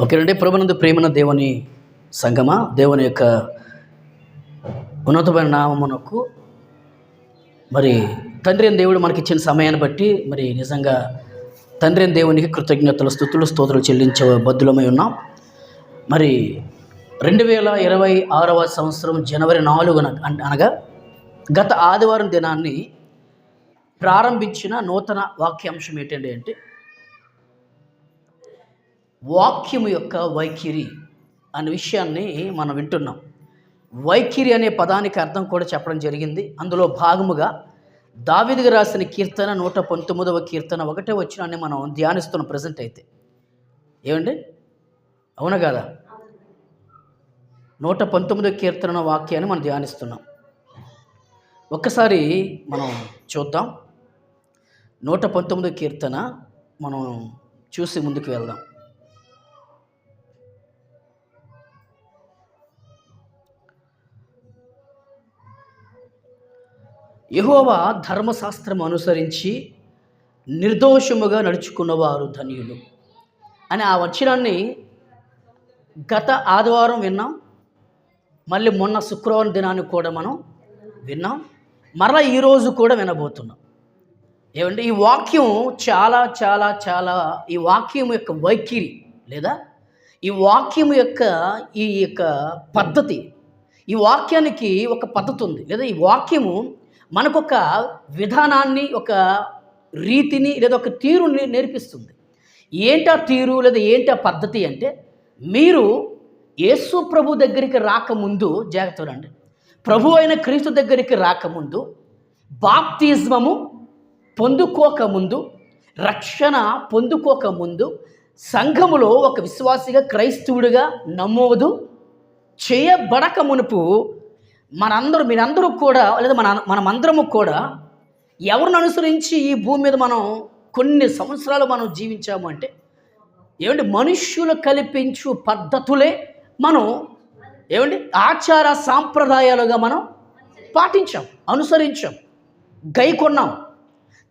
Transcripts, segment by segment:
ఓకేనండి. ప్రభునందు ప్రేమన దేవుని సంగమా, దేవుని యొక్క ఉన్నతమైన నామమునకు మరి తండ్రి అయిన దేవుడు మనకిచ్చిన సమయాన్ని బట్టి మరి నిజంగా తండ్రి అయిన దేవునికి కృతజ్ఞతలు, స్తుతులు, స్తోత్రాలు చెల్లించే బద్దులమై ఉన్నాం. మరి 2026వ సంవత్సరం జనవరి 4న అనగా గత ఆదివారం దినాన్ని ప్రారంభించిన నూతన వాక్యాంశం ఏంటండి అంటే వాక్యము యొక్క వైఖరి అనే విషయాన్ని మనం వింటున్నాం. వైఖరి అనే పదానికి అర్థం కూడా చెప్పడం జరిగింది. అందులో భాగముగా దావీదుకు రాసిన కీర్తన 119వ కీర్తన 1వ వచనాన్ని మనం ధ్యానిస్తున్నాం ప్రజెంట్ అయితే. ఏమండి, అవునా కాదా? 119వ కీర్తన వాక్యాన్ని మనం ధ్యానిస్తున్నాం. ఒక్కసారి మనం చూద్దాం. 119వ కీర్తన మనం చూసి ముందుకు వెళ్దాం. యెహోవా ధర్మశాస్త్రం అనుసరించి నిర్దోషముగా నడుచుకున్నవారు ధన్యులు అని ఆ వచనాన్ని గత ఆదివారం విన్నాం. మళ్ళీ మొన్న శుక్రవారం దినాన్ని కూడా మనం విన్నాం. మరలా ఈరోజు కూడా వినబోతున్నాం. ఏమంటే ఈ వాక్యం చాలా చాలా చాలా ఈ వాక్యం యొక్క వైఖరి లేదా ఈ వాక్యం యొక్క ఈ యొక్క పద్ధతి, ఈ వాక్యానికి ఒక పద్ధతి ఉంది. లేదా ఈ వాక్యము మనకొక విధానాన్ని, ఒక రీతిని లేదా ఒక తీరుని నేర్పిస్తుంది. ఏంటా తీరు లేదా ఏంటా పద్ధతి అంటే, మీరు యేసు ప్రభు దగ్గరికి రాకముందు జాగ్రత్త రండి. ప్రభు అయిన క్రీస్తు దగ్గరికి రాకముందు, బాప్తిజమము పొందుకోకముందు, రక్షణ పొందుకోకముందు సంఘములో ఒక విశ్వాసిగా క్రైస్తవుడిగా నమోదు చేయబడక మునుపు మీరందరూ కూడా లేదా మనమందరము కూడా ఎవరిని అనుసరించి ఈ భూమి మీద మనం కొన్ని సంవత్సరాలు మనం జీవించాము అంటే ఏమంటే మనుష్యులు కల్పించు పద్ధతులే మనం ఏమంటే ఆచార సాంప్రదాయాలుగా మనం పాటించాం, అనుసరించాం, గైకొన్నాం.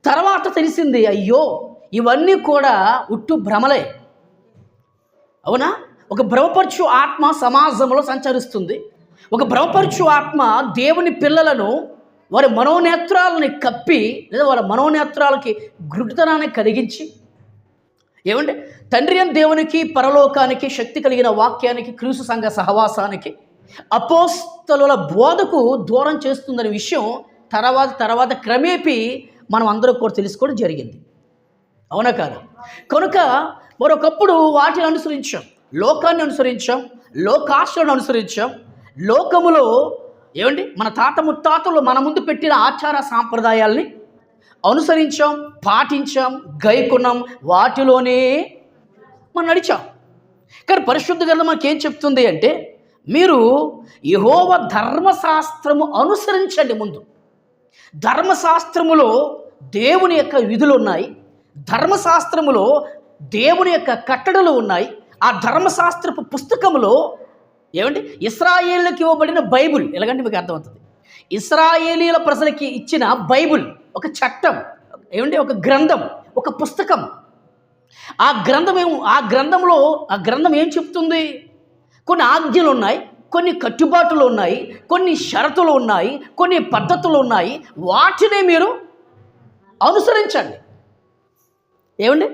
తర్వాత తెలిసింది, అయ్యో ఇవన్నీ కూడా ఉట్టు భ్రమలే. అవునా? ఒక భ్రమపరచు ఆత్మ సమాజంలో సంచరిస్తుంది. ఒక భ్రమపరచు ఆత్మ దేవుని పిల్లలను వారి మనోనేత్రాలని కప్పి లేదా వాళ్ళ మనోనేత్రాలకి గుడ్డితనాన్ని కలిగించి ఏమంటే తండ్రి అయిన దేవునికి, పరలోకానికి, శక్తి కలిగిన వాక్యానికి, క్రీస్తు సంఘ సహవాసానికి, అపోస్తలుల బోధకు దూరం చేస్తుందనే విషయం తర్వాత క్రమేపీ మనం అందరూ కూడా తెలుసుకోవడం జరిగింది. అవునా కాదు? కనుక మరొకప్పుడు వాటిని అనుసరించాం, లోకాన్ని అనుసరించాం, లోకాశలను అనుసరించాం. లోకములో ఏమండి మన తాత ముత్తాతలు మన ముందు పెట్టిన ఆచార సాంప్రదాయాల్ని అనుసరించాం, పాటించాం, గైకున్నాం, వాటిలోనే మనం నడిచాం. కానీ పరిశుద్ధ గ్రంథం మనకేం చెప్తుంది అంటే, మీరు యెహోవా ధర్మశాస్త్రము అనుసరించండి. ముందు ధర్మశాస్త్రములో దేవుని యొక్క విధులు ఉన్నాయి, ధర్మశాస్త్రములో దేవుని యొక్క కట్టడలు ఉన్నాయి. ఆ ధర్మశాస్త్రపు పుస్తకములో ఏమంటే ఇశ్రాయేలుకి ఇవ్వబడిన బైబుల్, ఎలాగంటే మీకు అర్థమవుతుంది. ఇశ్రాయేలీల ప్రజలకి ఇచ్చిన బైబుల్ ఒక చట్టం, ఏమంటే ఒక గ్రంథం, ఒక పుస్తకం. ఆ గ్రంథం ఏం చెప్తుంది? కొన్ని ఆజ్ఞలు ఉన్నాయి, కొన్ని కట్టుబాటులు ఉన్నాయి, కొన్ని షరతులు ఉన్నాయి, కొన్ని పద్ధతులు ఉన్నాయి. వాటినే మీరు అనుసరించండి ఏమండి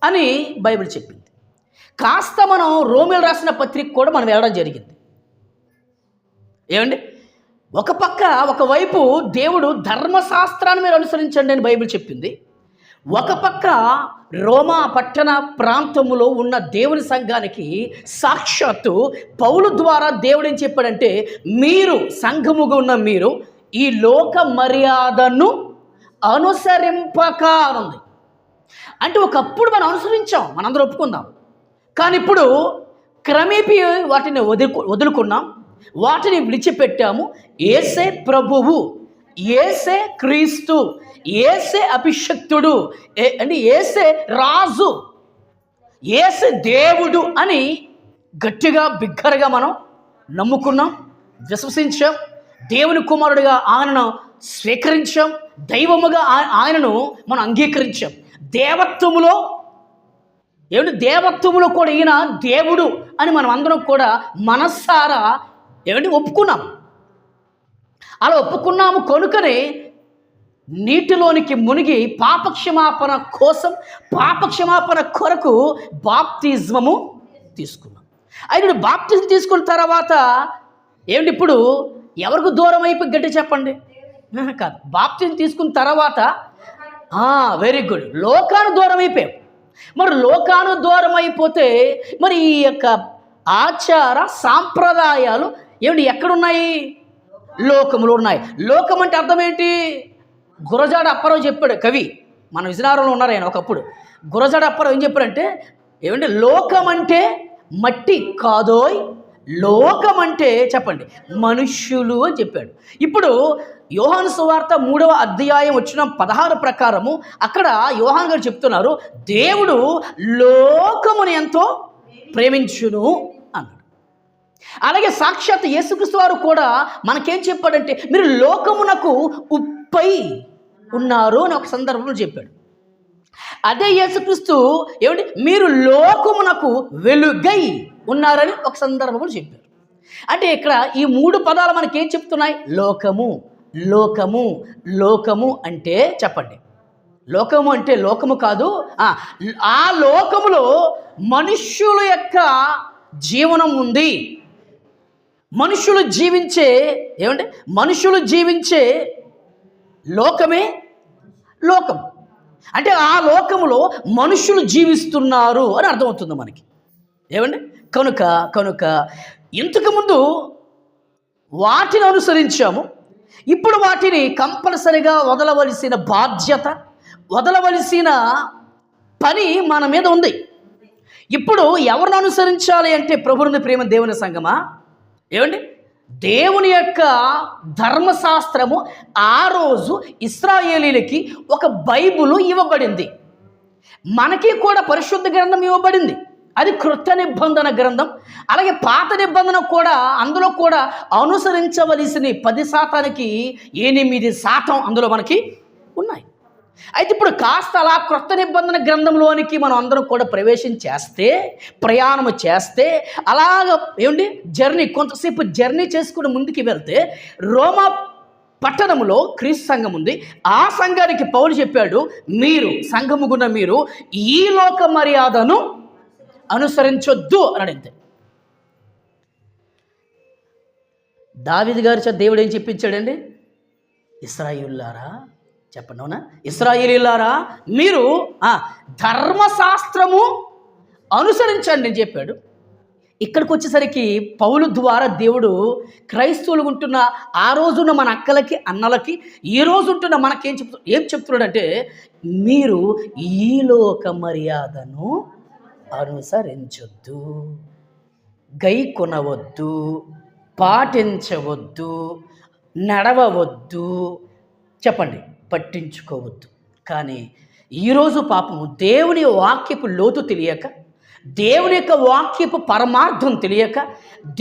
అని బైబిల్ చెప్పింది. కాస్త మనం రోమియోలు రాసిన పత్రిక కూడా మనం వెళ్ళడం జరిగింది. ఏమండి ఒకవైపు దేవుడు ధర్మశాస్త్రాన్ని మీరు అనుసరించండి అని బైబిల్ చెప్పింది. ఒక పక్క రోమా పట్టణ ప్రాంతములో ఉన్న దేవుని సంఘానికి సాక్షాత్తు పౌలు ద్వారా దేవుడు ఏం చెప్పాడంటే, మీరు సంఘముగా ఉన్న మీరు ఈ లోక మర్యాదను అనుసరింపక అనుంది. అంటే ఒకప్పుడు మనం అనుసరించాం, మనందరూ ఒప్పుకుందాం. కానీ ఇప్పుడు క్రమేపీ వాటిని వదులుకున్నాం, వాటిని విడిచిపెట్టాము. యేసే ప్రభువు, యేసే క్రీస్తు, యేసే అభిషక్తుడు అంటే యేసే రాజు, యేసే దేవుడు అని గట్టిగా బిగ్గరగా మనం నమ్ముకున్నాం, విశ్వసించాం. దేవుని కుమారుడిగా ఆయనను స్వీకరించాం, దైవముగా ఆయనను మనం అంగీకరించాం. దేవత్వములో దేవత్వములో కూడా ఈయన దేవుడు అని మనం అందరం కూడా మనస్సారా ఒప్పుకున్నాం. అలా ఒప్పుకున్నాము కనుకనే నీటిలోనికి మునిగి పాపక్షమాపణ కొరకు బాప్తిజమము తీసుకున్నాం. అయితే బాప్తిజం తీసుకున్న తర్వాత ఇప్పుడు ఎవరికి దూరం అయిపోయి గట్టి చెప్పండి? కాదు, బాప్తిజం తీసుకున్న తర్వాత వెరీ గుడ్, లోకాను దూరం అయిపోయాం. మరి లోకాను దూరం అయిపోతే మరి ఈ యొక్క ఆచార సాంప్రదాయాలు ఎక్కడున్నాయి? లోకములో ఉన్నాయి. లోకం అంటే అర్థం ఏంటి? గురజాడ అప్పారావు చెప్పాడు, కవి, మన విజయనగరంలో ఉన్నారు ఆయన ఒకప్పుడు. గురజాడ అప్పారావు ఏం చెప్పాడంటే లోకం అంటే మట్టి కాదోయ్, లోకం అంటే చెప్పండి మనుష్యులు అని చెప్పాడు. ఇప్పుడు యోహాను సువార్త 3వ అధ్యాయం 16 ప్రకారము అక్కడ యోహాను గారు చెప్తున్నారు, దేవుడు లోకముని ఎంతో ప్రేమించును అన్నాడు. అలాగే సాక్షాత్ యేసుక్రీస్తు వారు కూడా మనకేం చెప్పాడంటే మీరు లోకమునకు ఉప్పై ఉన్నారు అని ఒక సందర్భంలో చెప్పాడు. అదే యేసుక్రీస్తు మీరు లోకమునకు వెలుగై ఉన్నారని ఒక సందర్భంలో చెప్పారు. అంటే ఇక్కడ ఈ 3 పదాలు మనకేం చెప్తున్నాయి? లోకము, లోకము, లోకము అంటే చెప్పండి, లోకము అంటే లోకము కాదు, ఆ లోకములో మనుష్యుల యొక్క జీవనం ఉంది. మనుషులు జీవించే లోకమే లోకం. అంటే ఆ లోకములో మనుషులు జీవిస్తున్నారు అని అర్థమవుతుంది మనకి. కనుక ఇంతకుముందు వాటిని అనుసరించాము, ఇప్పుడు వాటిని కంపల్సరిగా వదలవలసిన బాధ్యత, వదలవలసిన పని మన మీద ఉంది. ఇప్పుడు ఎవరిని అనుసరించాలి అంటే ప్రభువుని ప్రేమ దేవుని సంగమా, దేవుని యొక్క ధర్మశాస్త్రము ఆ రోజు ఇశ్రాయేలీలకి ఒక బైబుల్ ఇవ్వబడింది. మనకి కూడా పరిశుద్ధ గ్రంథం ఇవ్వబడింది, అది కృత నిబంధన గ్రంథం. అలాగే పాత నిబంధన కూడా, అందులో కూడా అనుసరించవలసిన 10%కి 8% అందులో మనకి ఉన్నాయి. అయితే ఇప్పుడు కాస్త అలా క్రొత్త నిబంధన గ్రంథంలోనికి మనం అందరం కూడా ప్రయాణం చేస్తే అలాగ కొంతసేపు జర్నీ చేసుకుని ముందుకు వెళ్తే రోమా పట్టణంలో క్రీస్తు సంఘం ఉంది. ఆ సంఘానికి పౌలు చెప్పాడు, సంఘముగున్న మీరు ఈ లోక మర్యాదను అనుసరించొద్దు అని అడిగితే, దావీదు గారి చేత దేవుడు ఏం చెప్పించాడండి? ఇశ్రాయేలులారా, చెప్పండి, అవునా? ఇశ్రాయేలీయులారా మీరు ధర్మశాస్త్రము అనుసరించండి అని చెప్పాడు. ఇక్కడికి వచ్చేసరికి పౌలు ద్వారా దేవుడు క్రైస్తవులు ఉంటున్న ఆ రోజున్న మన అక్కలకి అన్నలకి ఈ రోజు ఉంటున్న మనకేం చెప్తున్నాడంటే మీరు ఈ లోక మర్యాదను అనుసరించొద్దు, గై కొనవద్దు, పాటించవద్దు, నడవవద్దు, చెప్పండి పట్టించుకోవద్దు. కానీ ఈరోజు పాపము దేవుని వాక్యపు లోతు తెలియక, దేవుని యొక్క వాక్యపు పరమార్థం తెలియక,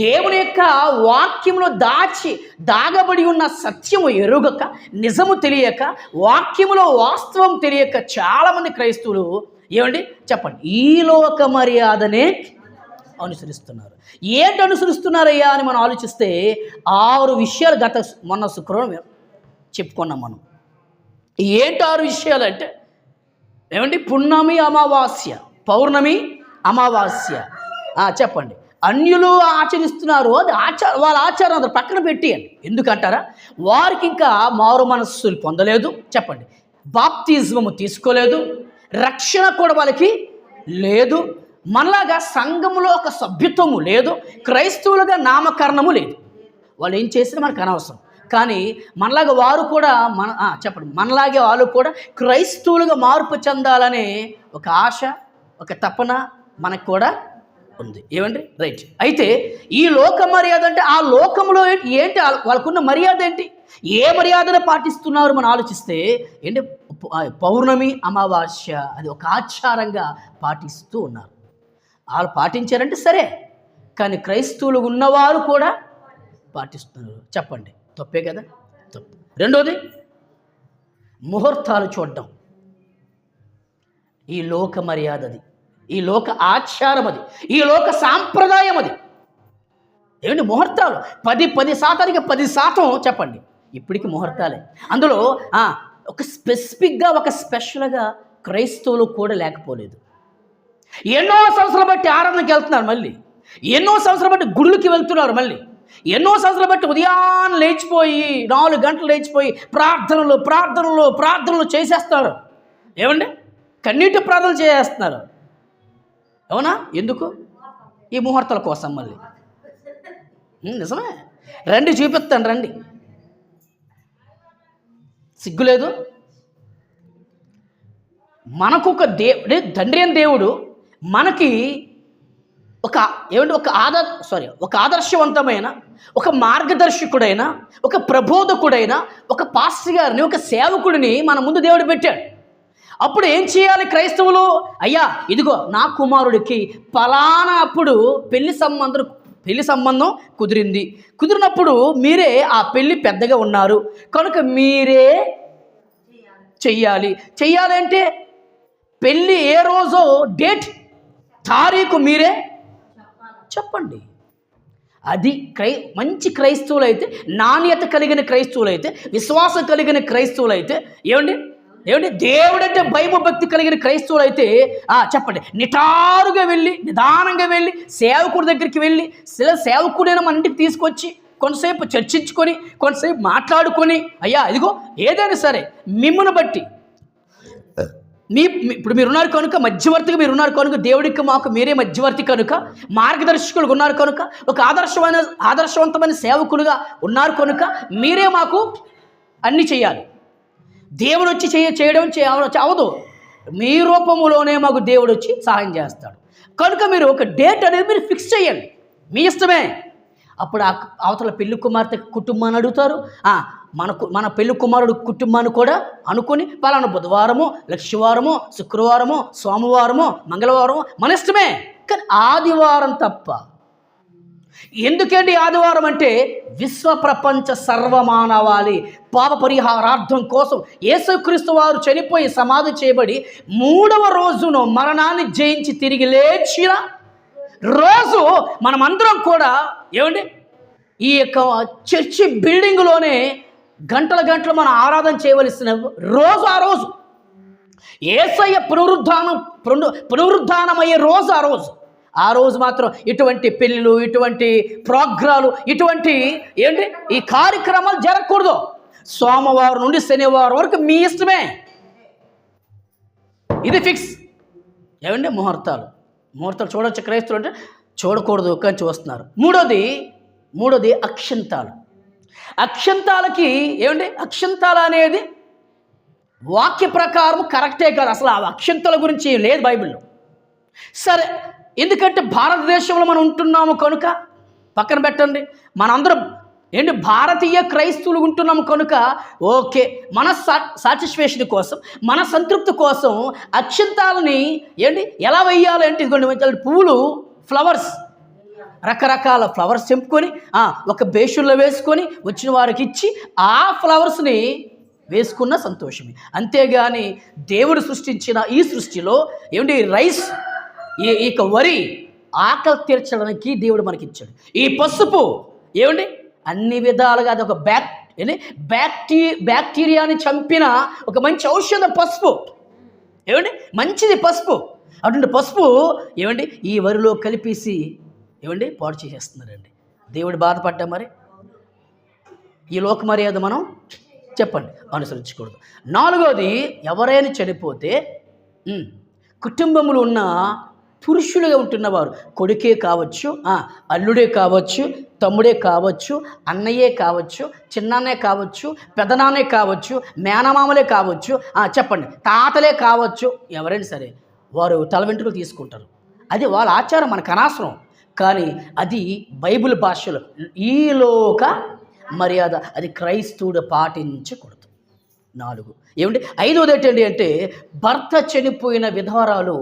దేవుని యొక్క వాక్యంలో దాగబడి ఉన్న సత్యము ఎరుగక, నిజము తెలియక, వాక్యములో వాస్తవం తెలియక చాలామంది క్రైస్తవులు చెప్పండి ఈ లోక మర్యాదనే అనుసరిస్తున్నారు. ఏంటి అనుసరిస్తున్నారయ్యా అని మనం ఆలోచిస్తే 6 విషయాలు మొన్న శుక్రవారం చెప్పుకున్నాం మనం. ఏంటి 6 విషయాలు అంటే పున్నమి అమావాస్య, పౌర్ణమి అమావాస్య, చెప్పండి. అన్యులు ఆచరిస్తున్నారు, అది వాళ్ళ ఆచారం అందరు పక్కన పెట్టేయండి. ఎందుకంటారా? వారికి ఇంకా మారు మనస్సులు పొందలేదు, చెప్పండి, బాప్తిజము తీసుకోలేదు, రక్షణ కూడా వాళ్ళకి లేదు, మనలాగా సంఘములో ఒక సభ్యత్వము లేదు, క్రైస్తవులుగా నామకరణము లేదు. వాళ్ళు ఏం చేసినా మనకు అనవసరం. కానీ మనలాగా వారు కూడా చెప్పండి, మనలాగే వాళ్ళు కూడా క్రైస్తవులుగా మార్పు చెందాలనే ఒక ఆశ, ఒక తపన మనకు కూడా ఉంది. రైట్. అయితే ఈ లోక మర్యాద అంటే ఆ లోకంలో ఏంటి వాళ్ళకున్న మర్యాద ఏంటి? ఏ మర్యాదను పాటిస్తున్నారు మనం ఆలోచిస్తే పౌర్ణమి అమావాస్య అది ఒక ఆచారంగా పాటిస్తూ ఉన్నారు. వాళ్ళు పాటించారంటే సరే, కానీ క్రైస్తవులు ఉన్నవారు కూడా పాటిస్తున్నారు. చెప్పండి, తప్పే కదా? తప్పు. రెండోది ముహూర్తాలు చూడడం. ఈ లోక మర్యాద అది, ఈ లోక ఆచారం అది, ఈ లోక సాంప్రదాయం అది. ఏమిటి ముహూర్తాలు? 10% 10% చెప్పండి ఇప్పటికి ముహూర్తాలే. అందులో ఒక స్పెసిఫిక్గా ఒక స్పెషల్గా క్రైస్తవులు కూడా లేకపోలేదు. ఎన్నో సంవత్సరాలు బట్టి ఆరాధనకి వెళ్తున్నారు, మళ్ళీ ఎన్నో సంవత్సరాలు బట్టి గుడులకి వెళ్తున్నారు, మళ్ళీ ఎన్నో సంవత్సరాలు బట్టి ఉదయాన్నే లేచిపోయి 4 గంటలు లేచిపోయి ప్రార్థనలు చేసేస్తారు. ఏమండి? కన్నీటి ప్రార్థనలు చేసేస్తున్నారు. అవునా? ఎందుకు? ఈ ముహూర్తాల కోసం. మళ్ళీ నిజమే. రండి చూపిస్తాను, రండి. సిగ్గులేదు? మనకు ఒక తండ్రి అయిన దేవుడు మనకి ఒక ఆదర్శవంతమైన, ఒక మార్గదర్శకుడైన, ఒక ప్రబోధకుడైన, ఒక పాస్టర్ గారిని, ఒక సేవకుడిని మన ముందు దేవుడు పెట్టాడు. అప్పుడు ఏం చేయాలి క్రైస్తవులు? అయ్యా ఇదిగో నా కుమారుడికి పలానా అప్పుడు పెళ్లి సంబంధం కుదిరినప్పుడు మీరే ఆ పెళ్ళి పెద్దగా ఉన్నారు కనుక మీరే చెయ్యాలి అంటే పెళ్ళి ఏ రోజో డేట్ తారీఖు మీరే చెప్పండి. అది మంచి క్రైస్తవులు అయితే, నాణ్యత కలిగిన క్రైస్తవులు అయితే, విశ్వాసం కలిగిన క్రైస్తవులు అయితే, ఏమండి దేవుడంటే భయభక్తి కలిగిన క్రైస్తవులు అయితే చెప్పండి, నిటారుగా వెళ్ళి, నిదానంగా వెళ్ళి, సేవకుడి దగ్గరికి వెళ్ళి, సేవకుడైన మన ఇంటికి తీసుకొచ్చి కొంతసేపు చర్చించుకొని, కొంతసేపు మాట్లాడుకొని, అయ్యా ఇదిగో ఏదైనా సరే మిమ్మల్ని బట్టి ఇప్పుడు మీరున్నారు కనుక, మధ్యవర్తిగా మీరున్నారు కనుక, దేవుడికి మాకు మీరే మధ్యవర్తి కనుక, మార్గదర్శకులుగా ఉన్నారు కనుక, ఒక ఆదర్శవంతమైన సేవకులుగా ఉన్నారు కనుక మీరే మాకు అన్నీ చేయాలి. దేవుడు వచ్చి చేయడం అవదు, మీ రూపంలోనే మాకు దేవుడు వచ్చి సహాయం చేస్తాడు కనుక మీరు ఒక డేట్ అనేది మీరు ఫిక్స్ చేయండి, మీ ఇష్టమే. అప్పుడు అవతల పెళ్లి కుమార్తె కుటుంబాన్ని అడుగుతారు, మన పెళ్లి కుమారుడు కుటుంబాన్ని కూడా అనుకొని పలానా బుధవారము, లక్షవారము, శుక్రవారము, సోమవారము, మంగళవారము మన ఇష్టమే. కానీ ఆదివారం తప్ప. ఎందుకండి ఆదివారం అంటే? విశ్వ ప్రపంచ సర్వమానవాళి పాప పరిహారార్థం కోసం యేసుక్రీస్తు వారు చనిపోయి సమాధి చేయబడి 3వ రోజును మరణాన్ని జయించి తిరిగి లేచిన రోజు మనమందరం కూడా ఈ యొక్క చర్చి బిల్డింగ్లోనే గంటలు మనం ఆరాధన చేయవలసిన రోజు ఆ రోజు. యేసయ్య పునరుద్ధానమయ్యే రోజు ఆ రోజు మాత్రం ఇటువంటి పెళ్ళిళ్ళు, ఇటువంటి ప్రోగ్రాలు, ఇటువంటి ఈ కార్యక్రమాలు జరగకూడదు. సోమవారం నుండి శనివారం వరకు మీ ఇష్టమే. ఇది ఫిక్స్. ముహూర్తాలు చూడొచ్చు క్రైస్తవులు అంటే, చూడకూడదు కానీ చూస్తున్నారు. మూడోది అక్షంతాలకి అక్షంతాలు అనేది వాక్య ప్రకారం కరెక్టే కాదు. అసలు ఆ అక్షంతల గురించి లేదు బైబిల్లో. సరే, ఎందుకంటే భారతదేశంలో మనం ఉంటున్నాము కనుక పక్కన పెట్టండి. మనందరం భారతీయ క్రైస్తవులు ఉంటున్నాము కనుక ఓకే, మన సాటిస్ఫాక్షన్ కోసం, మన సంతృప్తి కోసం అక్షంతాలని ఎలా వేయాలి అంటే, ఇదిగోండి పువ్వులు, ఫ్లవర్స్, రకరకాల ఫ్లవర్స్ తెంపుకొని ఒక బేషన్లో వేసుకొని వచ్చిన వారికి ఇచ్చి ఆ ఫ్లవర్స్ని వేసుకున్న సంతోషమే. అంతేగాని దేవుడు సృష్టించిన ఈ సృష్టిలో రైస్, ఇక వరి ఆకలి తీర్చడానికి దేవుడు మనకి ఇచ్చాడు. ఈ పసుపు అన్ని విధాలుగా అది ఒక బ్యాక్టీరియాని చంపిన ఒక మంచి ఔషధం పసుపు. మంచిది పసుపు. అటువంటి పసుపు ఈ వరిలో కలిపేసి పాడు చేసేస్తున్నారండి. దేవుడు బాధపడ్డా మరి? ఈ లోక మర్యాద మనం చెప్పండి అనుసరించకూడదు. 4వది, ఎవరైనా చనిపోతే కుటుంబంలో ఉన్న పురుషులుగా ఉంటున్నవారు, కొడుకే కావచ్చు, అల్లుడే కావచ్చు, తమ్ముడే కావచ్చు, అన్నయ్యే కావచ్చు, చిన్ననే కావచ్చు, పెదనాన్నే కావచ్చు, మేనమామలే కావచ్చు, చెప్పండి తాతలే కావచ్చు, ఎవరైనా సరే వారు తల వెంట్రుకలు తీసుకుంటారు. అది వాళ్ళ ఆచారం, మనకు అనవసరం. కానీ అది బైబిల్ భాషలో ఈ లోక మర్యాద, అది క్రైస్తవుడు పాటించకూడదు. 4 5వది అంటే భర్త చనిపోయిన విధవరాలు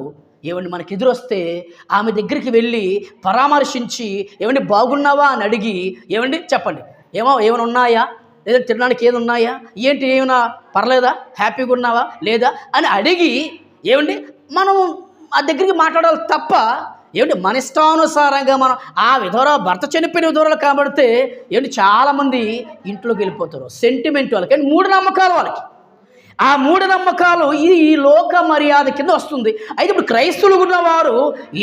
మనకి ఎదురొస్తే ఆమె దగ్గరికి వెళ్ళి పరామర్శించి బాగున్నావా అని అడిగి చెప్పండి ఏమైనా ఉన్నాయా, లేదా తినడానికి ఏది ఉన్నాయా, ఏంటి ఏమైనా పర్లేదా, హ్యాపీగా ఉన్నావా లేదా అని అడిగి ఏమండి మనం ఆ దగ్గరికి మాట్లాడాలి తప్ప ఏమిటి మన ఇష్టానుసారంగా మనం ఆ భర్త చనిపోయిన విధవరాలు కాబడితే ఏమిటి చాలామంది ఇంట్లోకి వెళ్ళిపోతారు. సెంటిమెంట్ వాళ్ళకి అండ్ మూఢనమ్మకాలు వాళ్ళకి. ఆ మూఢనమ్మకాలు ఈ లోక మర్యాద కింద వస్తుంది. అయితే ఇప్పుడు క్రైస్తవులు ఉన్నవారు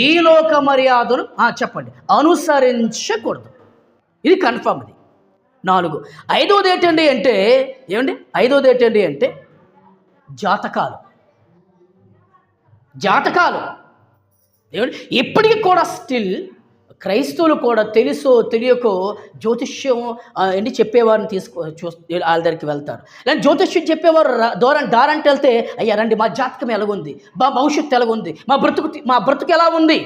ఈ లోక మర్యాదను చెప్పండి అనుసరించకూడదు. ఇది కన్ఫర్మ్. ఇది 4. ఐదోది ఏంటండి అంటే ఐదోది ఏంటండి అంటే జాతకాలు ఇప్పటికీ కూడా స్టిల్ క్రైస్తవులు కూడా తెలుసో తెలియకో జ్యోతిష్యం చెప్పేవారిని వాళ్ళ దగ్గరికి వెళ్తారు. లేదా జ్యోతిష్యం చెప్పేవారు దారంటే వెళ్తే అయ్యా రండి మా జాతకం ఎలాగుంది, మా భవిష్యత్తు ఎలాగుంది, మా బ్రతుకు ఎలా ఉంది.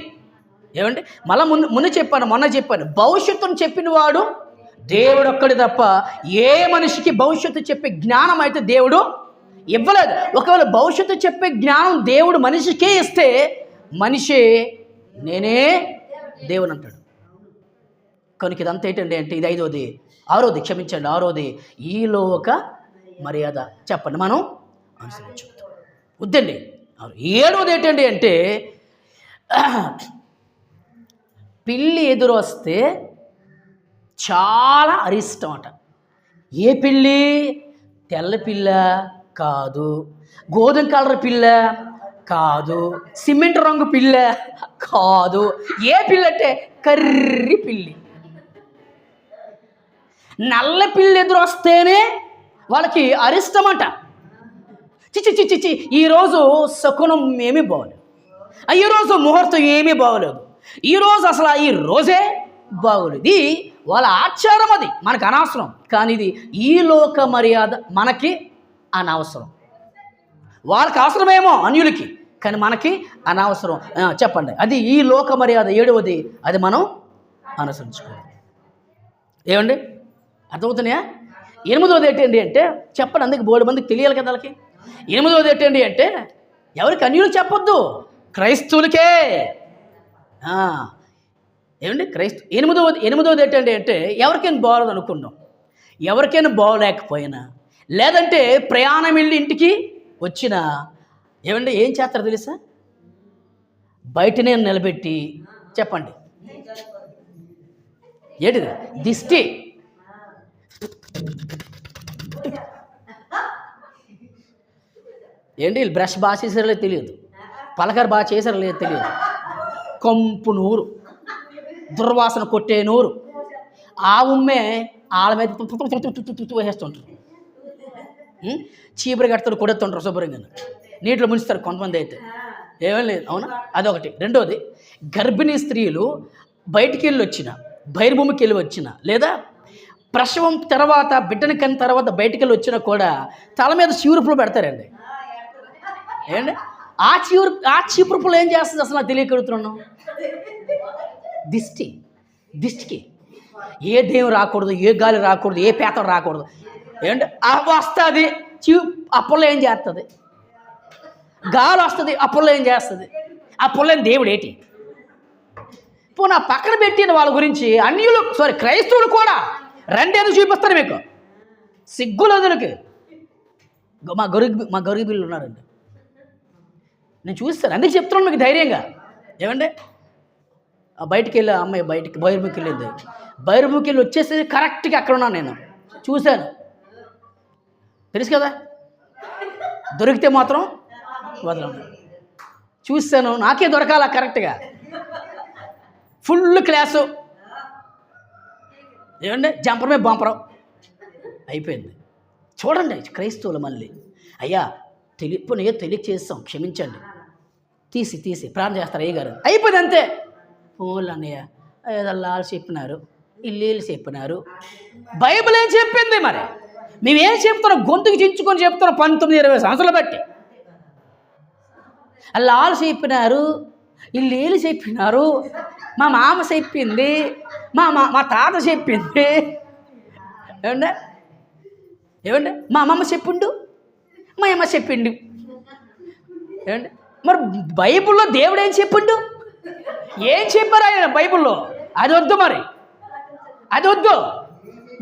మళ్ళీ మొన్న చెప్పాను భవిష్యత్తును చెప్పిన వాడు దేవుడు ఒక్కడి తప్ప ఏ మనిషికి భవిష్యత్తు చెప్పే జ్ఞానం అయితే దేవుడు ఇవ్వలేదు. ఒకవేళ భవిష్యత్తు చెప్పే జ్ఞానం దేవుడు మనిషికే ఇస్తే మనిషే నేనే దేవుని అంటాడు. కనుక ఇదంతా ఏంటండి అంటే ఇది 5వది. 6వది క్షమించండి 6వది ఈ లోక మర్యాద చెప్పండి మనం అనుసరించవద్దు వద్దండి. 7వది ఏంటండి అంటే పిల్లి ఎదురు వస్తే చాలా అరిష్టం అట. ఏ పిల్లి? తెల్ల పిల్ల కాదు, గోధుమ కలర్ పిల్ల కాదు, సిమెంట్ రంగు పిల్ల కాదు. ఏ పిల్ల అంటే కర్రి పిల్లి. నల్ల పిల్లి ఎదురు వస్తేనే వాళ్ళకి అరిష్టమట. చిచి ఈరోజు శకునం ఏమీ బాగోలేదు, ఈరోజు ముహూర్తం ఏమీ బాగోలేదు, ఈరోజు అసలు ఈ రోజే బాగోలేదు. ఇది వాళ్ళ ఆచారం, అది మనకు అనవసరం. కానీ ఇది ఈ లోక మర్యాద మనకి అనవసరం. వాళ్ళకి అవసరమేమో అన్యులకి, కానీ మనకి అనవసరం. చెప్పండి అది ఈ లోక మర్యాద 7వది. అది మనం అనుసరించుకోవాలి. ఏమండి అర్థమవుతున్నాయా? 8వది ఏంటండి అంటే చెప్పండి, అందుకే బోర్డు మందికి తెలియాలి కదా వాళ్ళకి. 8వది ఏంటండి అంటే ఎవరికి అన్యులు చెప్పొద్దు, క్రైస్తవులకే. ఏమండి 8వది ఏంటండి అంటే ఎవరికైనా బాగోలేదు అనుకున్నాం, ఎవరికైనా బాగోలేకపోయినా లేదంటే ప్రయాణం వెళ్ళి ఇంటికి వచ్చినా ఏం చేస్తారో తెలుసా? బయటనే నిలబెట్టి చెప్పండి ఏంటిది దిష్టి. వీళ్ళు బ్రష్ బాగా చేసారో తెలియదు, పలకర బాగా చేసారో లేదు తెలియదు, కంపు నూరు, దుర్వాసన కొట్టే నూరు, ఆ ఉమ్మే వాళ్ళ మీద వేసేస్తుంటారు. చీపురు కడతారు, కొడేస్తుంటారు శుభ్రంగా, నీటిలో ముంచుతారు కొంతమంది అయితే. ఏమీ లేదు, అవునా? అదొకటి. 2వది గర్భిణీ స్త్రీలు బయటికి వెళ్ళి వచ్చిన, బహిర్భూమికి వెళ్ళి వచ్చిన, లేదా ప్రసవం తర్వాత బిడ్డని కన్న తర్వాత బయటికి వెళ్ళి వచ్చినా కూడా తల మీద చీపురుపులు పెడతారండి. ఆ చీపురుపులు ఏం చేస్తుంది అసలు నాకు తెలియకడుతున్నాను. దిష్టికి ఏ దేవం రాకూడదు, ఏ గాలి రాకూడదు, ఏ పేతం రాకూడదు. వస్తుంది ఆ పుల్ల ఏం చేస్తుంది, గాలి వస్తుంది ఆ పుల్ల ఏం చేస్తుంది, ఆ పుల్లని దేవుడు ఏంటి? నా పక్కన పెట్టిన వాళ్ళ గురించి అన్యులు క్రైస్తవులు కూడా రెండేది చూపిస్తాను మీకు, సిగ్గులదులకి. మా గరుగు బిల్లు ఉన్నారండి, నేను చూస్తాను, అందుకే చెప్తున్నాను మీకు ధైర్యంగా. బయటికి వెళ్ళి అమ్మాయి బహిర్ముఖి వెళ్ళింది, బహిర్ముఖి వెళ్ళి వచ్చేసి కరెక్ట్గా అక్కడ ఉన్నాను, నేను చూశాను, తెలుసు కదా. దొరికితే మాత్రం వదలను. చూశాను, నాకే దొరకాల కరెక్ట్గా, ఫుల్ క్లాసు. జంపర్ మీద బంపరం అయిపోయింది. చూడండి క్రైస్తవులు మళ్ళీ అయ్యా తెలియచేస్తాం, క్షమించండి, తీసి ప్రార్థన చేస్తారు అయ్యగారు, అయిపోయింది అంతే. ఫోన్లు అన్నయ్య ఏదల్లా చెప్పినారు, ఇల్లు చెప్పినారు, బైబిల్ ఏం చెప్పింది మరి? మేమేం చెప్తున్నాం? గొంతుకు చించుకొని చెప్తున్నాం 19-20 సంవత్సరాలు బట్టి. వాళ్ళు చెప్పినారు, ఇల్లు చెప్పినారు, మా మామ చెప్పింది, మా తాత చెప్పింది. మా అమ్మమ్మ చెప్పిండు, మా అమ్మ చెప్పిండు. మరి బైబిల్లో దేవుడు ఏం చెప్పిండు? ఏం చెప్పారు ఆయన బైబిల్లో? అది వద్దు, మరి అది వద్దు,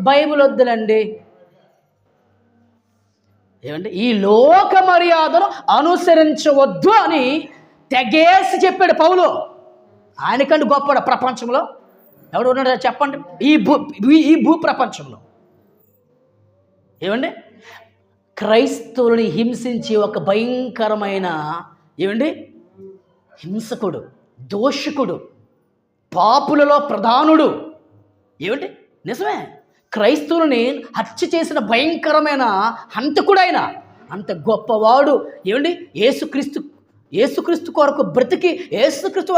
బైబిల్ వద్దులండి. ఏమండి ఈ లోక మర్యాదను అనుసరించవద్దు అని తెగేసి చెప్పాడు పౌలు. ఆయనకంటే గొప్పడు ప్రపంచంలో ఎవడు ఉన్నాడో చెప్పండి? ఈ భూ ప్రపంచంలో ఏమండి క్రైస్తవుని హింసించి ఒక భయంకరమైన ఏమండి హింసకుడు, దోషకుడు, పాపులలో ప్రధానుడు. ఏమండి నిజమే, క్రైస్తవులని హత్య చేసిన భయంకరమైన హంతకుడైన అంత గొప్పవాడు. ఏమండి యేసుక్రీస్తు కొరకు బ్రతికి యేసుక్రీస్తు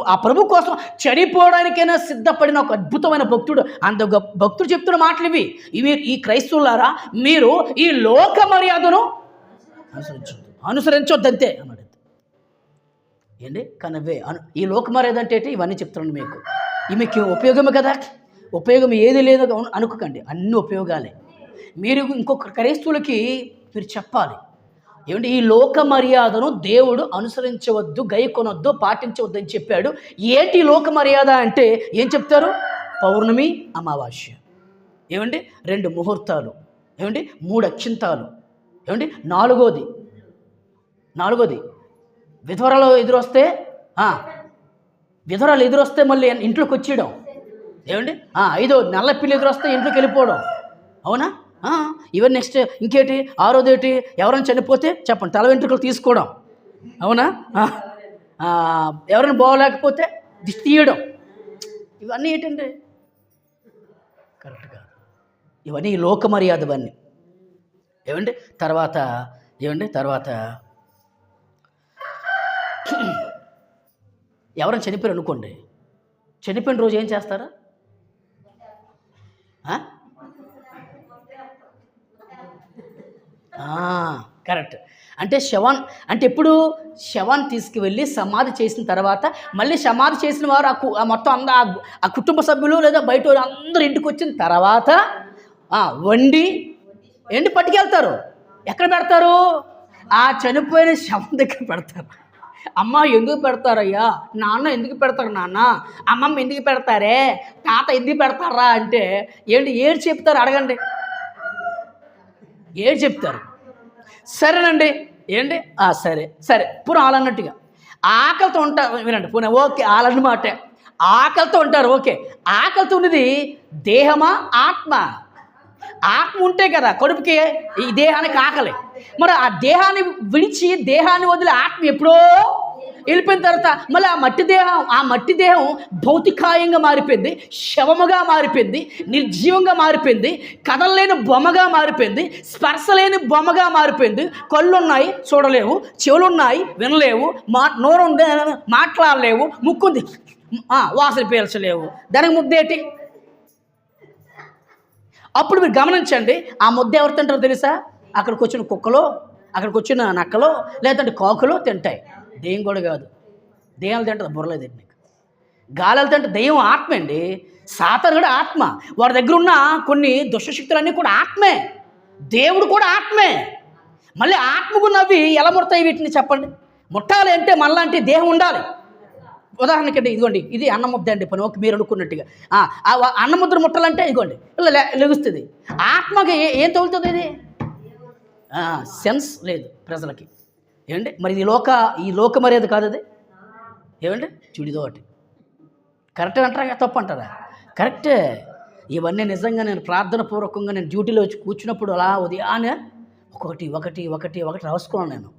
ఆ ప్రభు కోసం చనిపోవడానికైనా సిద్ధపడిన ఒక అద్భుతమైన భక్తుడు. అంత భక్తుడు చెప్తున్న మాటలు ఇవి. ఈ క్రైస్తవులారా, మీరు ఈ లోక మర్యాదను అనుసరించొద్దంతే అన్నాడు. ఏంటి కనవే ఈ లోక మర్యాద అంటే ఇవన్నీ చెప్తున్నాను మీకు. మీకు ఉపయోగమే కదా, ఉపయోగం ఏది లేదు అనుకోకండి, అన్ని ఉపయోగాలే. మీరు ఇంకొక క్రైస్తవులకి మీరు చెప్పాలి. ఏమంటే ఈ లోక మర్యాదను దేవుడు అనుసరించవద్దు, గైకొనొద్దు, పాటించవద్దు అని చెప్పాడు. ఏంటి లోక మర్యాద అంటే ఏం చెప్తారు? పౌర్ణమి, అమావాస్య, ఏమండి 2 ముహూర్తాలు, ఏమండి 3 అక్షింతాలు, ఏమండి నాలుగోది విధవరాలు ఎదురొస్తే మళ్ళీ ఇంట్లోకి వచ్చేయడం. ఏమండి 5 నల్ల పిల్లి ఎదురొస్తే ఇంట్లోకి వెళ్ళిపోవడం. అవునా? ఇవన్నీ నెక్స్ట్ ఇంకేటి 6వది ఏంటి? ఎవరైనా చనిపోతే చెప్పండి తల వెంట్రుకలు తీసుకోవడం. అవునా? ఎవరైనా బాగోలేకపోతే దిష్టి తీయడం. ఇవన్నీ ఏంటండి? కరెక్ట్ కాదు. ఇవన్నీ లోక మర్యాద. ఇవన్నీ ఏమండి తర్వాత ఎవరైనా చనిపోయారు అనుకోండి, చనిపోయిన రోజు ఏం చేస్తారా? కరెక్ట్. అంటే ఎప్పుడు శవాన్ని తీసుకువెళ్ళి సమాధి చేసిన తర్వాత మళ్ళీ సమాధి చేసిన వారు మొత్తం ఆ కుటుంబ సభ్యులు లేదా బయట అందరూ ఇంటికి వచ్చిన తర్వాత వండి పట్టుకెళ్తారు. ఎక్కడ పెడతారు? ఆ చనిపోయిన శవం దగ్గర పెడతారు. అమ్మ ఎందుకు పెడతారయ్యా? నాన్న ఎందుకు పెడతారు? నాన్న అమ్మమ్మ ఎందుకు పెడతారే? తాత ఎందుకు పెడతారా అంటే ఏడు చెప్తారు? అడగండి, ఏడు చెప్తారు. సరేనండి సరే పూర్వం ఆలన్నట్టుగా ఆకలితో ఉంటారు. వినండి, పూర్ణ ఓకే ఆలన్నమాట, ఆకలితో ఉంటారు. ఓకే, ఆకలితో ఉన్నది దేహమా ఆత్మ? ఆత్మ ఉంటే కదా కడుపుకి ఈ దేహానికి ఆకలి. మరి ఆ దేహాన్ని విడిచి దేహాన్ని వదిలి ఆత్మ ఎప్పుడో వెళ్ళిపోయిన తర్వాత మళ్ళీ ఆ మట్టి దేహం భౌతికాయంగా మారిపోయింది, శవముగా మారిపోయింది, నిర్జీవంగా మారిపోయింది, కదలలేని బొమ్మగా మారిపోయింది, స్పర్శ లేని బొమ్మగా మారిపోయింది. కళ్ళున్నాయి చూడలేవు, చెవులున్నాయి వినలేవు, నోరు మాట్లాడలేవు, ముక్కుంది వాసన పీల్చలేవు, దానికి ముద్దేటి? అప్పుడు మీరు గమనించండి, ఆ ముద్ద ఎవరు తింటారో తెలుసా? అక్కడికి వచ్చిన కుక్కలో, అక్కడికి వచ్చిన నక్కలో, లేదంటే కాకులో తింటాయి. దెయ్యం కూడా కాదు. దెయ్యాలు తింటుంది బుర్రలేదు నీకు. గాలాలు తింటే దెయ్యం ఆత్మ అండి. సాతాను కూడా ఆత్మ. వారి దగ్గర ఉన్న కొన్ని దుష్టశక్తులన్నీ కూడా ఆత్మే. దేవుడు కూడా ఆత్మే. మళ్ళీ ఆత్మకున్నవి ఎలా ముడతాయి వీటిని చెప్పండి? ముట్టాలి అంటే మనలాంటి దేహం ఉండాలి. ఉదాహరణకండి ఇదిగోండి, ఇది అన్నం ముద్ద అండి. పని ఓకే మీరు అనుకున్నట్టుగా అన్నం ముద్ర ముట్టాలంటే ఇదిగోండి ఇలా లెగుస్తుంది. ఆత్మకి ఏం తగులుతుంది? ఇది సెన్స్ లేదు ప్రజలకి. ఏమండి మరి ఈ లోక మర్యాద కాదు అది. ఏమండి చూడిదో ఒకటి కరెక్ట్ అంటారా తప్పు అంటారా? కరెక్టే. ఇవన్నీ నిజంగా నేను ప్రార్థన పూర్వకంగా నేను డ్యూటీలో వచ్చి కూర్చున్నప్పుడు అలా ఉదయాన్నే ఒకటి రాసుకున్నాను నేను.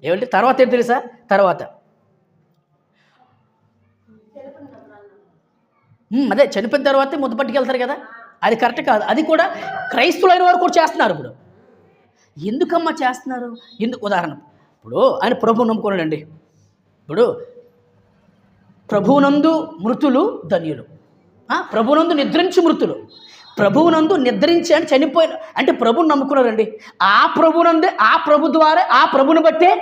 ఏమంటే తర్వాత ఏం తెలుసా? తర్వాత అదే చనిపోయిన తర్వాతే ముద్ద పట్టుకెళ్తారు కదా, అది కరెక్ట్ కాదు. అది కూడా క్రైస్తవులైన వారు కూడా చేస్తున్నారు. ఇప్పుడు ఎందుకమ్మా చేస్తున్నారు? ఉదాహరణ, ఇప్పుడు ఆయన ప్రభువు నమ్ముకున్నాడండి. ఇప్పుడు ప్రభువునందు మృతులు ధన్యులు, ప్రభువునందు నిద్రించి మృతులు. ప్రభువునందు నిద్రించి అని చనిపోయిన అంటే ప్రభువుని నమ్ముకున్నారండి. ఆ ప్రభువునందే, ఆ ప్రభు ద్వారా, ఆ ప్రభుని బట్టే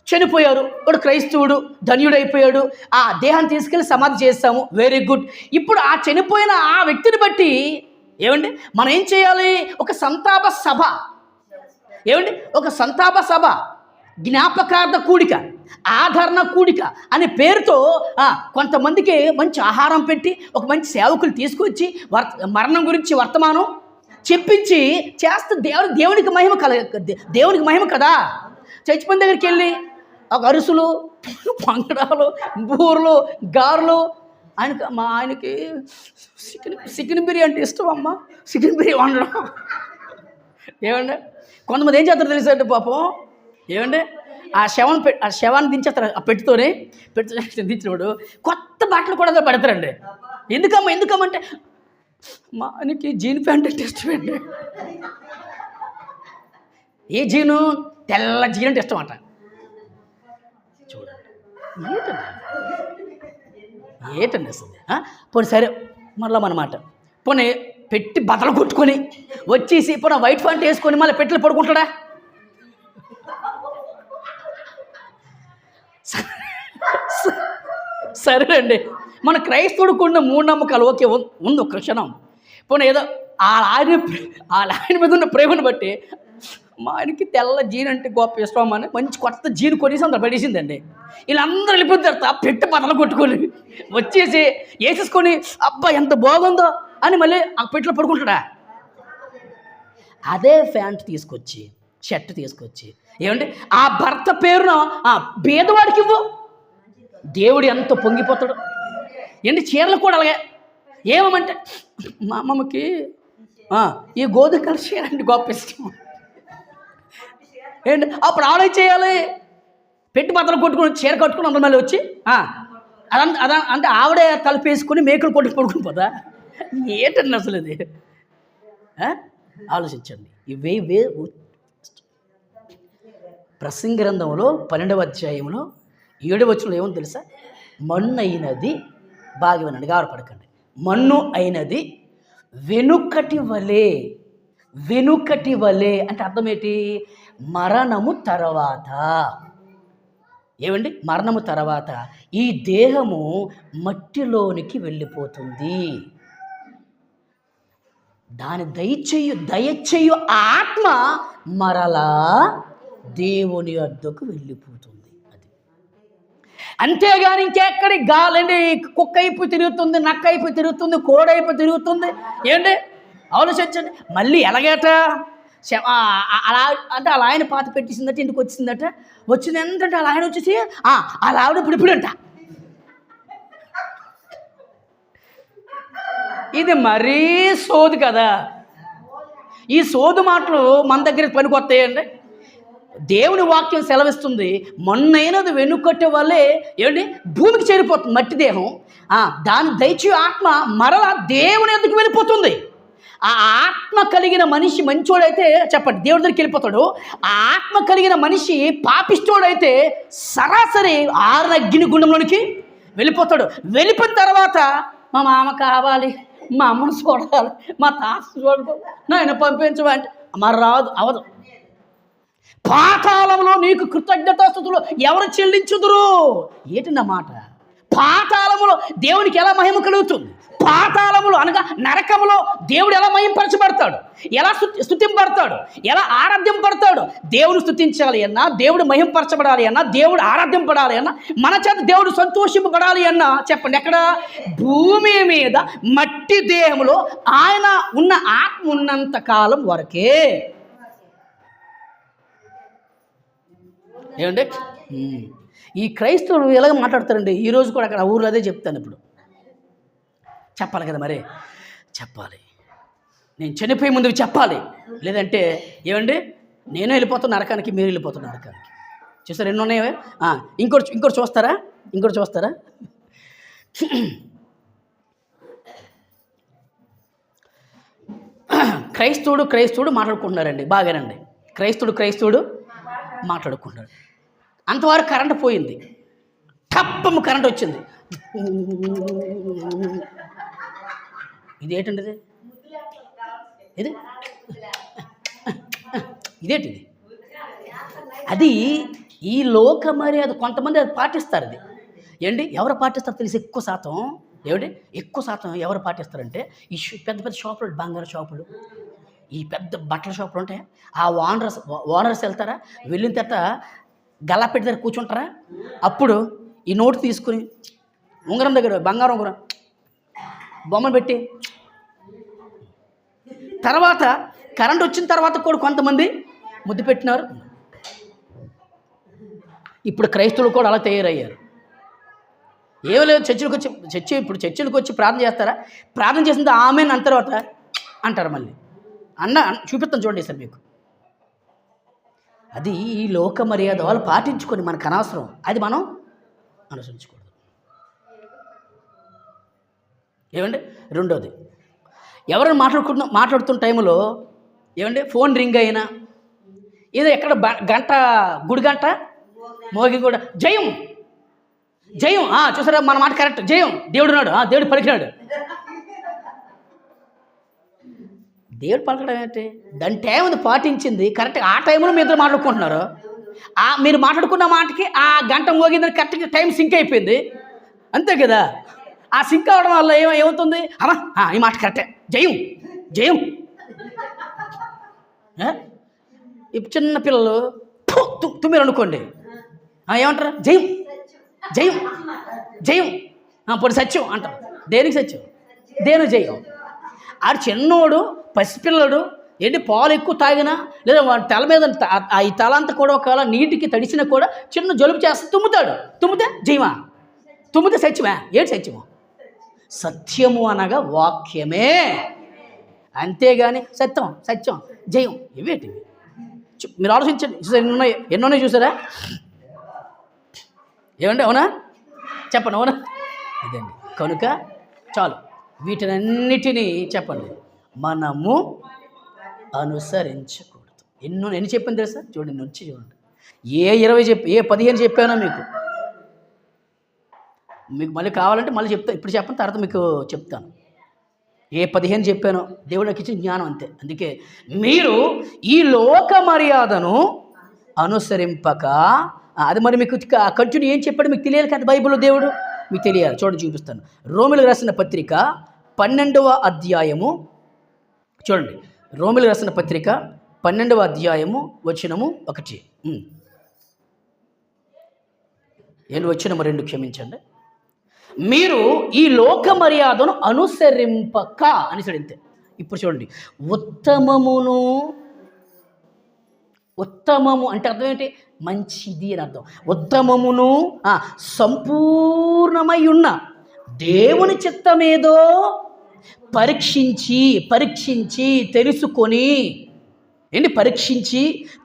చనిపోయారు. ఇప్పుడు క్రైస్తవుడు ధన్యుడైపోయాడు. ఆ దేహాన్ని తీసుకెళ్ళి సమాధి చేస్తాము, వెరీ గుడ్. ఇప్పుడు ఆ చనిపోయిన ఆ వ్యక్తిని బట్టి ఏమండి మనం ఏం చేయాలి? ఒక సంతాప సభ, ఏమండి ఒక సంతాప సభ, జ్ఞాపకార్థ కూడిక, ఆదరణ కూడిక అనే పేరుతో కొంతమందికి మంచి ఆహారం పెట్టి ఒక మంచి సేవకులు తీసుకొచ్చి మరణం గురించి వర్తమానం చెప్పించి చేస్తే దేవునికి మహిమ దేవునికి మహిమ కదా. చచ్చిపోయిన దగ్గరికి వెళ్ళి ఒక అరుసులు, పంగడాలు, బూర్లు, గారెలు. ఆయనకి చికెన్ బిర్యానీ అంటే ఇష్టం అమ్మ. చికెన్ బిర్యానీ వండడం ఏమండి. కొంతమంది ఏం చేస్తారు తెలుసండి పాపం, ఏమండి ఆ శవాన్ని దించేస్తారు. ఆ పెట్టితోనే దించినప్పుడు కొత్త బట్టలు కూడా పెడతారండి. ఎందుకమ్మంటే మా ఆయనకి జీన్ ప్యాంట్ అంటే ఇష్టమండి. ఏ జీను? తెల్ల జీన్ అంటే ఇష్టం అంట. చూడండి ఏంటండి అసలు. పోనీ సరే మళ్ళీ మనమాట పోనీ పెట్టి బట్టలు కొట్టుకొని వచ్చేసి పోనీ వైట్ ప్యాంట్ వేసుకొని మళ్ళీ పెట్టెలు పడుకుంటాడా? సరేనండి, మన క్రైస్తవుడికి ఉన్న మూఢనమ్మకాలు ఓకే ఉంది ఒక క్షణం. పోనీ ఏదో ఆయన మీద ఉన్న ప్రేమను బట్టి మా ఆయనకి తెల్ల జీన్ అంటే గొప్ప ఇష్టం అని మంచి కొత్త జీన్ కొనేసి అందరు పడేసిందండి. వీళ్ళందరూ వెళ్ళిపోతారు పెట్టి బట్టలు కొట్టుకొని వచ్చేసి వేసేసుకొని అబ్బా ఎంత బాగుందో అని మళ్ళీ ఆ పెట్టిలో పడుకుంటాడా? అదే ప్యాంట్ తీసుకొచ్చి షర్ట్ తీసుకొచ్చి ఏమంటే ఆ భర్త పేరున పేదవాడికి ఇవ్వు, దేవుడు ఎంత పొంగిపోతాడు. ఏంటి చీరలు కూడా అలాగే. ఏమంటే మా అమ్మమ్మకి ఈ గోధుమ కలర్ చీర అంటే గొప్ప ఇష్టం ఏంటి. అప్పుడు ఆవిడ చేయాలి, పెట్టి బట్టలు కొట్టుకుని చీర కట్టుకుని అందరి మళ్ళీ వచ్చి అదా అంటే ఆవిడే తలుపేసుకుని మేకలు కొట్టుకు పడుకుని పోదా? ఏంటండి అసలు ఇది? ఆలోచించండి. ఇవే ప్రసంగి గ్రంథంలో 12వ అధ్యాయంలో 7వ వచనంలో ఏమో తెలుసా? మన్ను అయినది, బాగా వినండి, గారపడకండి. మన్ను అయినది వెనుకటి వలే అంటే అర్థం ఏంటి? మరణము తర్వాత. ఏమండి? మరణము తర్వాత ఈ దేహము మట్టిలోనికి వెళ్ళిపోతుంది. దాని దయచేయు ఆత్మ మరలా దేవుని వద్దకు వెళ్ళిపోతుంది. అది అంతేగాని ఇంకెక్కడి గాలండి. కుక్క అయిపోయి తిరుగుతుంది, నక్క అయిపోయి తిరుగుతుంది, కోడైపోయి తిరుగుతుంది. ఏంటి ఆలోచించండి. మళ్ళీ ఎలాగేట అలా అంటే అలా ఆయన పాత పెట్టేసిందట, ఇంటికి వచ్చిందట. వచ్చింది ఏంటంటే అలా ఆయన వచ్చేసి అలా ఆవిడ ఇప్పుడంట. ఇది మరీ సోదు కదా. ఈ సోదు మాటలు మన దగ్గర పనికొస్తాయండి. దేవుని వాక్యం సెలవిస్తుంది, మొన్నైనది వెనుకట్టే వల్లే ఏంటి భూమికి చేరిపోతుంది మట్టి దేహం. దాని దయచేయు ఆత్మ మరలా దేవుని ఎందుకు వెళ్ళిపోతుంది. ఆ ఆత్మ కలిగిన మనిషి మంచోడైతే చెప్పండి దేవుడి దగ్గరికి వెళ్ళిపోతాడు. ఆ ఆత్మ కలిగిన మనిషి పాపిష్టోడైతే సరాసరి ఆరిన అగ్ని గుండంలోనికి వెళ్ళిపోతాడు. వెళ్ళిపోయిన తర్వాత మా మామ కావాలి, మా అమ్మను చూడాలి, మా తాత చూడాలి, నాయన పంపించమంటే మరి రాదు, అవదు. పాతాళంలో నీకు కృతజ్ఞతాస్తుతులు ఎవరు చెల్లించుదురు? ఏంటన్న మాట? పాతాళములో దేవునికి ఎలా మహిమ కలుగుతుంది? పాతాళములో అనగా నరకములో దేవుడు ఎలా మహింపరచబడతాడు, ఎలా స్తుతింపడతాడు, ఎలా ఆరాధ్యంపడతాడు? దేవుడు స్తుతించాలి అన్నా, దేవుడు మహింపరచబడాలి అన్నా, దేవుడు ఆరాధ్యంపడాలి అన్నా, మన చేత దేవుడు సంతోషింపబడాలి అన్నా చెప్పండి ఎక్కడ? భూమి మీద మట్టి దేహంలో ఆయన ఉన్న ఆత్మ ఉన్నంత కాలం వరకే. ఏమంటే ఈ క్రైస్తవులు ఎలాగ మాట్లాడతారండి. ఈరోజు కూడా అక్కడ ఊర్లో అదే చెప్తాను. ఇప్పుడు చెప్పాలి కదా, మరి చెప్పాలి. నేను చనిపోయే ముందు చెప్పాలి, లేదంటే ఏమండి నేను వెళ్ళిపోతున్న నరకానికి, మీరు వెళ్ళిపోతున్న నరకానికి. చూసారు ఎన్ని ఉన్నాయో. ఇంకోటి చూస్తారా? క్రైస్తవుడు మాట్లాడుకుంటున్నారండి. బాగానండి, క్రైస్తవుడు మాట్లాడుకుంటాడు. అంతవరకు కరెంట్ పోయింది, టప్పము కరెంట్ వచ్చింది. ఇదేంటండి? ఇదేంటిది? అది ఈ లోక మర్యాద. కొంతమంది అది పాటిస్తారు. అది ఏంటి ఎవరు పాటిస్తారు తెలిసి ఎక్కువ శాతం ఎవరు పాటిస్తారంటే ఈ పెద్ద పెద్ద షాపులు, బంగారు షాపులు, ఈ పెద్ద బట్టల షాపులు ఉంటాయి. ఆ ఓనర్స్ వెళ్తారా, వెళ్ళిన తర్వాత గల్లాపెట్టి దగ్గర కూర్చుంటారా. అప్పుడు ఈ నోటు తీసుకుని ఉంగరం దగ్గర బంగారం ఉంగరం బొమ్మను పెట్టి తర్వాత కరెంట్ వచ్చిన తర్వాత కూడా కొంతమంది ముద్దు పెట్టినారు. ఇప్పుడు క్రైస్తవులు కూడా అలా తయారయ్యారు. ఏమీ లేదు, చర్చిలకు వచ్చి ప్రార్థన చేస్తారా? ప్రార్థన చేసిన ఆమెన్ అన్న తర్వాత అంటారు మళ్ళీ చూపిస్తాను చూడండి సార్ మీకు. అది ఈ లోక మర్యాద వాళ్ళు పాటించుకొని మనకు అనవసరం, అది మనం అనుసరించకూడదు. ఏమండి, రెండోది, ఎవరైనా మాట్లాడుతున్న టైంలో ఏమండి ఫోన్ రింగ్ అయినా ఏదో ఎక్కడ గంట గుడి గంట మోగి కూడా జయం జయం చూసారా, మన మాట కరెక్ట్, జయం దేవుడు ఉన్నాడు, దేవుడు పలికినాడు. దేవుడు పలకడం ఏంటి? దాని టైం అది పాటించింది కరెక్ట్. ఆ టైంలో మీ ఇద్దరు మాట్లాడుకుంటున్నారు. మీరు మాట్లాడుకున్న మాటకి ఆ గంట మోగిందని కరెక్ట్గా టైం సింక్ అయిపోయింది, అంతే కదా. ఆ సింక్ అవడం వల్ల ఏమవుతుంది? అమ్మా ఈ మాట కరెక్టే, జయం జయం. ఇప్పుడు చిన్న పిల్లలు తుమ్మిరు అనుకోండి, ఏమంటారు? జయం జయం జయం, పొడి సత్యం అంటారు. దేనికి సత్యం? దేని జయం? ఆడు చిన్నోడు పసిపిల్లడు ఏంటి పాలు ఎక్కువ తాగినా లేదా వాడి తల మీద ఈ తల అంతా కూడా ఒకవేళ నీటికి తడిసినా కూడా చిన్న జలుబు చేస్తే తుమ్ముతాడు. తుమ్మితే జయమా? తుమ్మితే సత్యమా? ఏంటి సత్యము? సత్యము అనగా వాక్యమే, అంతేగాని సత్యం సత్యం జయం ఇవేటివి. మీరు ఆలోచించండి, ఎన్నోనే చూసారా? ఏమండి, అవునా? చెప్పండి, అవునా? ఇదండి. కనుక చాలు, వీటినన్నిటినీ చెప్పండి మనము అనుసరించకూడదు. ఎన్ని చెప్పాను తెలుసా? చూడండి, నుంచి చూడండి. ఏ 15 చెప్పానో మీకు మళ్ళీ కావాలంటే మళ్ళీ చెప్తాను, ఇప్పుడు చెప్పిన తర్వాత మీకు చెప్తాను. ఏ 15 చెప్పానో దేవుడు నాకు ఇచ్చిన జ్ఞానం అంతే. అందుకే మీరు ఈ లోక మర్యాదను అనుసరింపక, అది మరి మీకు కంటిన్యూ ఏం చెప్పాడు మీకు తెలియాలి కదా, బైబిల్లో దేవుడు మీకు తెలియాలి. చూడండి, చూపిస్తాను. రోమిలకు రాసిన పత్రిక 12వ అధ్యాయము చూడండి. రోమిలకు రాసిన పత్రిక 12వ అధ్యాయము వచనము 1. వచనము 2 క్షమించండి. మీరు ఈ లోక మర్యాదను అనుసరింపక అని అంతే. ఇప్పుడు చూడండి, ఉత్తమము అంటే అర్థం ఏంటి? మంచిది అని అర్థం. ఉత్తమమును సంపూర్ణమై ఉన్న దేవుని చిత్తమేదో పరీక్షించి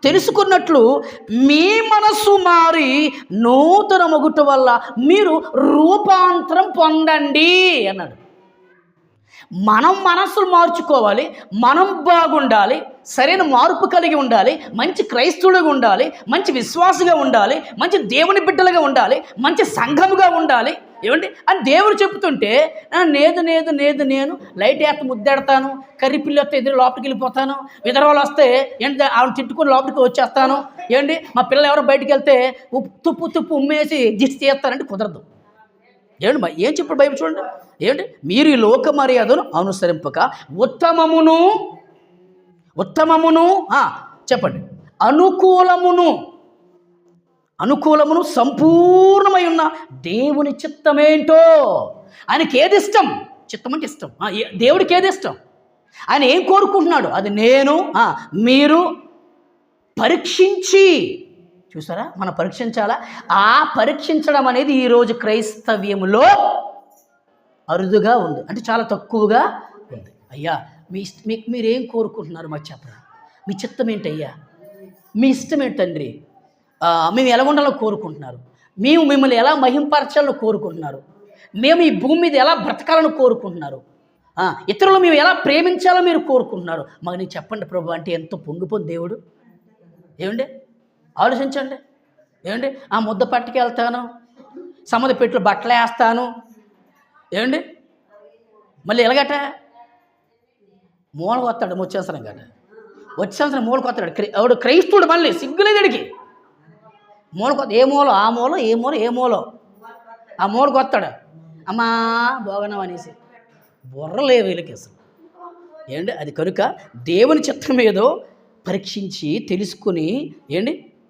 తెలుసుకున్నట్లు మీ మనసు మారి నూతన మొగుట వల్ల మీరు రూపాంతరం పొందండి అన్నాడు. మనం మనసులు మార్చుకోవాలి, మనం బాగుండాలి, సరైన మార్పు కలిగి ఉండాలి, మంచి క్రైస్తవుడిగా ఉండాలి, మంచి విశ్వాసగా ఉండాలి, మంచి దేవుని బిడ్డలుగా ఉండాలి, మంచి సంఘముగా ఉండాలి. ఏమండి అని దేవుడు చెప్తుంటే నేను లైట్ వేస్తే ముద్దెడతాను, కర్రీ పిల్లి వస్తే ఎదురు లోపలికి వెళ్ళిపోతాను, విధరవాళ్ళు వస్తే ఏంటి ఆవిడ తిట్టుకుని లోపలికి వచ్చేస్తాను, ఏమండి మా పిల్లలు ఎవరో బయటికి వెళ్తే తుప్పు ఉమ్మేసి జిస్ట్ చేస్తారంటే కుదరదు. ఏమండి ఏం చెప్పాడు బైబిల్ చూడండి. ఏమండి మీరు ఈ లోక మర్యాదను అనుసరింపక ఉత్తమమును చెప్పండి అనుకూలమును సంపూర్ణమై ఉన్న దేవుని చిత్తమేంటో. ఆయనకి ఏది ఇష్టం? చిత్తం అంటే ఇష్టం. దేవుడికి ఏది ఇష్టం? ఆయన ఏం కోరుకుంటున్నాడు? అది మీరు పరీక్షించి చూసారా, మనం పరీక్షించాలా? ఆ పరీక్షించడం అనేది ఈరోజు క్రైస్తవ్యములో అరుదుగా ఉంది, అంటే చాలా తక్కువగా ఉంది. అయ్యా మీరేం కోరుకుంటున్నారు మాకు చెప్పరా? మీ చిత్తం ఏంటయ్యా? మీ ఇష్టం ఏంటి తండ్రి? మేము ఎలా ఉండాలని కోరుకుంటున్నారు? మేము మిమ్మల్ని ఎలా మహింపరచాలని కోరుకుంటున్నారు? మేము ఈ భూమి మీద ఎలా బ్రతకాలని కోరుకుంటున్నారు? ఇతరులు మేము ఎలా ప్రేమించాలో మీరు కోరుకుంటున్నారు? మాకు నీకు చెప్పండి ప్రభు అంటే ఎంతో పొంగిపోయింది దేవుడు. ఏమండి ఆలోచించండి. ఏమండి ముద్ద పట్టుకెళ్తాను, సముద్ర పెట్టులో బట్టలు వేస్తాను, ఏమండి మళ్ళీ ఎలాగట మూలకు వస్తాడు, వచ్చే సంవత్సరం మూలకు వస్తాడు. ఎవడు క్రైస్తవుడు మళ్ళీ సిగ్గులేదడికి ఏ మూల ఆ మూలకు వస్తాడు. అమ్మా భోగనం అనేసి బుర్రలేవు వీళ్ళకి అసలు. ఏమండి అది కనుక దేవుని చిత్తం ఏదో పరీక్షించి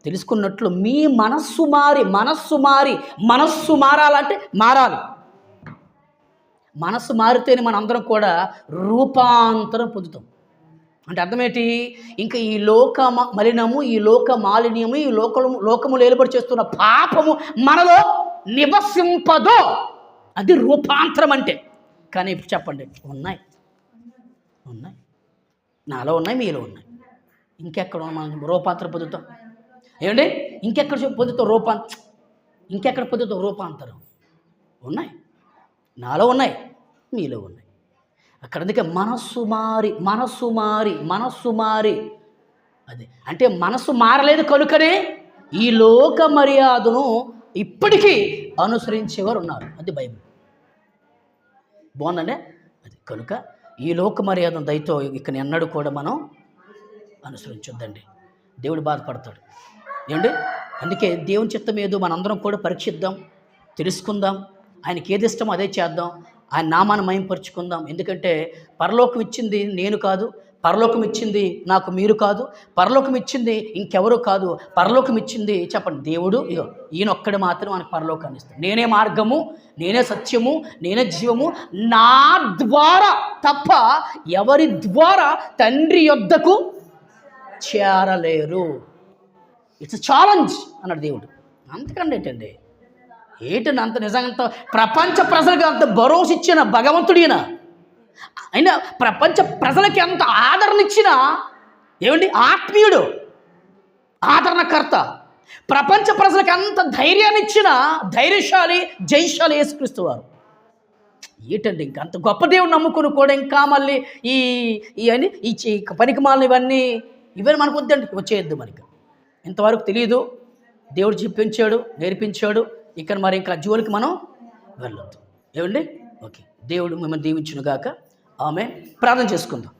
తెలుసుకున్నట్లు మీ మనస్సు మారాలంటే మారాలి. మనస్సు మారితేనే మనందరం కూడా రూపాంతరం పొందుతాం. అంటే అర్థమేంటి? ఇంకా ఈ లోక మలినము, ఈ లోక మాలిన్యము, ఈ లోకములు ఏలుబడి చేస్తున్న పాపము మనలో నివసింపదో. అది రూపాంతరం అంటే. కానీ ఇప్పుడు చెప్పండి, ఉన్నాయి, నాలో ఉన్నాయి, మీలో ఉన్నాయి. ఇంకెక్కడ మనం రూపాంతరం పొందుతాం? ఏమండి? ఇంకెక్కడ పొందుతాం ఇంకెక్కడ పొందుతాం రూపాంతరం? ఉన్నాయి, నాలో ఉన్నాయి, మీలో ఉన్నాయి. అక్కడ అందుకే మనస్సు మారి అది అంటే మనస్సు మారలేదు కనుకనే ఈ లోక మర్యాదను ఇప్పటికీ అనుసరించేవారు ఉన్నారు. అది బైబిల్. బాగుందండి. అది కనుక ఈ లోక మర్యాదను దయతో ఇక ఎన్నడూ కూడా మనం అనుసరించొద్దండి. దేవుడు బాధపడతాడు. ఏమండి? అందుకే దేవుని చిత్తం ఏదో మనందరం కూడా పరీక్షిద్దాం, తెలుసుకుందాం. ఆయనకి ఏది ఇష్టమో అదే చేద్దాం. ఆయన నామాన్ని మహింపరుచుకుందాం. ఎందుకంటే పరలోకం ఇచ్చింది నేను కాదు, పరలోకం ఇచ్చింది నాకు మీరు కాదు, పరలోకం ఇచ్చింది ఇంకెవరు కాదు. పరలోకం ఇచ్చింది చెప్పండి దేవుడు. ఈయన ఒక్కడు మాత్రం మనకు పరలోకాన్ని ఇస్తాడు. నేనే మార్గము, నేనే సత్యము, నేనే జీవము, నా ద్వారా తప్ప ఎవరి ద్వారా తండ్రి యొద్దకు చేరలేరు. ఇట్స్ ఛాలెంజ్ అన్నాడు దేవుడు. అంతకండి ఏంటండి అంత నిజంగా ప్రపంచ ప్రజలకు అంత భరోసా ఇచ్చిన భగవంతుడిన అయినా ప్రపంచ ప్రజలకి అంత ఆదరణ ఇచ్చిన ఏమండి ఆత్మీయుడు, ఆదరణకర్త, ప్రపంచ ప్రజలకి అంత ధైర్యాన్ని ఇచ్చిన ధైర్యశాలి, జయశాలి యేసుక్రీస్తు వారు. ఏంటండి ఇంకా అంత గొప్ప దేవుడు నమ్ముకుని కూడా ఇంకా మళ్ళీ ఈ పనికిమాలను ఇవన్నీ మనకు వద్దండి, వచ్చేయద్దు. మనకి ఇంతవరకు తెలియదు, దేవుడు చెప్పించాడు, నేర్పించాడు. ఇక్కడ మరి ఇంకా జోలికి మనం వెళ్ళొద్దు. ఏమండి? ఓకే, దేవుడు మిమ్మల్ని దీవించును గాక. ఆమె ప్రార్థన చేసుకుందాం.